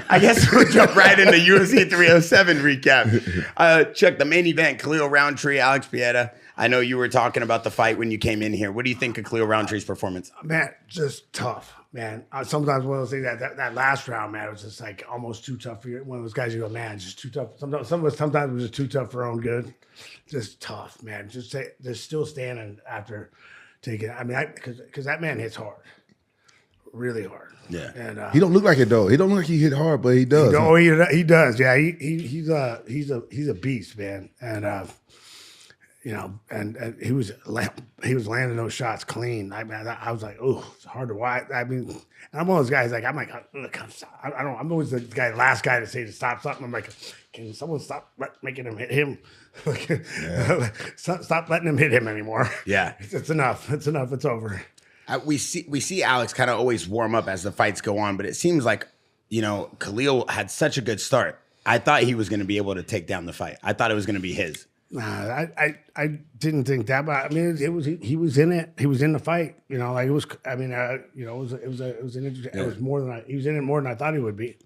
I guess we'll jump right into UFC 307 recap. Chuck, the main event, Khalil Rountree, Alex Pereira. I know you were talking about the fight when you came in here. What do you think of Khalil Rountree's performance? Man, just tough, man. Sometimes one of those things that last round, man, it was just like almost too tough for you. One of those guys you go, man, just too tough. Sometimes it was just too tough for our own good. Just tough, man. They're still standing after taking. I mean, because that man hits hard, really hard. Yeah, and he don't look like it though. He don't look like he hit hard, but he does. He does. Yeah, he's a beast, man. And and he was landing those shots clean. I mean, I was like, oh, it's hard to watch. I mean, and I'm one of those guys like I'm always the last guy to say to stop something. I'm like, can someone stop making him hit him? Stop letting him hit him anymore. Yeah, it's enough. It's enough. It's over. We see Alex kind of always warm up as the fights go on, but it seems like, Khalil had such a good start. I thought he was going to be able to take down the fight. I thought it was going to be his. Nah, I didn't think that, but I mean, he was in it. He was in the fight. Like it was. I mean, it was more than he was in it more than I thought he would be.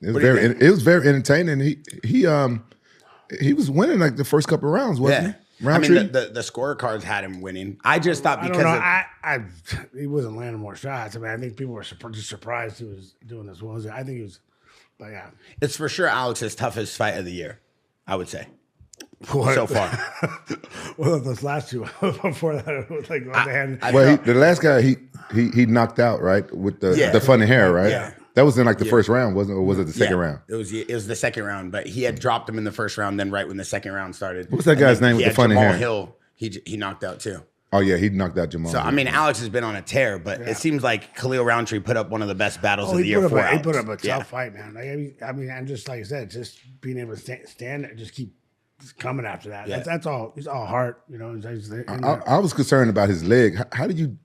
It was very entertaining. He was winning like the first couple of rounds, wasn't he? Rountree? I mean, the scorecards had him winning. I just thought because he wasn't landing more shots. I mean, I think people were just surprised he was doing this well. I think he was, but yeah. It's for sure Alex's toughest fight of the year, I would say. What? So far. Well, those last two before that, it was like the last guy he knocked out, right, with the funny hair, right? Yeah. That was in like the first round, wasn't it? Or was it the second round? It was the second round, but he had dropped him in the first round. Then right when the second round started, what's that guy's name with the funny hair? Hill, he knocked out too. Oh yeah, he knocked out Jamal. So I mean, Alex has been on a tear, but it seems like Khalil Rountree put up one of the best battles of the year. He put up a tough fight, man. I mean, and just like I said, just being able to stand there, just keep coming after that. Yeah. That's all. It's all heart, I was concerned about his leg. How did you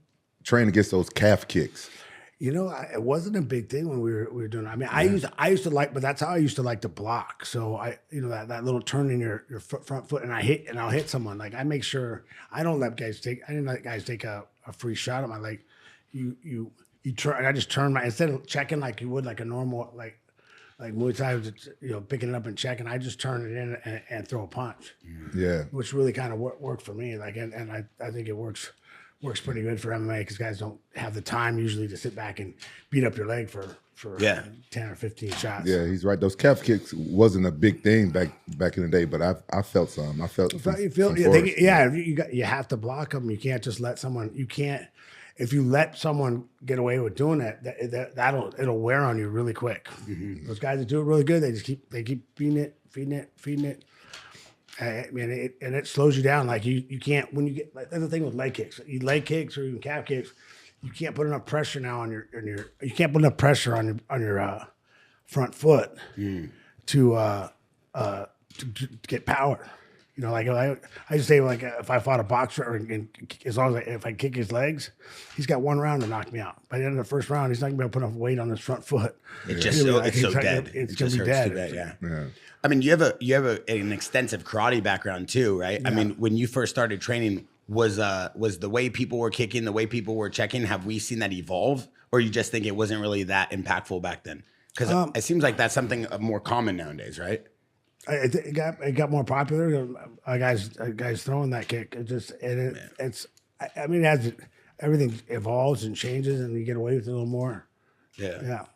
train against those calf kicks? It wasn't a big thing when we were doing it. I mean, I used to like, but that's how I used to like to block. So that little turn in your front foot, and I'll hit someone. Like I make sure I don't let guys take. I didn't let guys take a free shot at my leg. You turn, and I just turn instead of checking like you would like a normal like Muay Thai, picking it up and checking. I just turn it in and throw a punch. Yeah, which really kind of worked for me. Like, and I think it works pretty good for MMA because guys don't have the time usually to sit back and beat up your leg for 10 or 15 shots. Yeah, he's right. Those calf kicks wasn't a big thing back in the day, but I felt some. I felt you have to block them. You can't just let someone. You can't. If you let someone get away with doing it'll wear on you really quick. Mm-hmm. Those guys that do it really good, they keep feeding it. I mean, it slows you down. Like you can't when you get. Like, that's the thing with leg kicks. Leg kicks or even calf kicks, you can't put enough pressure now on your. You can't put enough pressure on your front foot to get power. Like I just say, like if I fought a boxer, as long as if I kick his legs, he's got one round to knock me out. By the end of the first round, he's not gonna be able to put enough weight on his front foot. It's so dead. It's gonna be dead. Yeah. I mean, you have an extensive karate background too, right? Yeah. I mean, when you first started training, was the way people were kicking, the way people were checking, have we seen that evolve, or you just think it wasn't really that impactful back then? Because it seems like that's something more common nowadays, right? It got more popular. Guys throwing that kick. Everything evolves and changes, and you get away with it a little more. Yeah.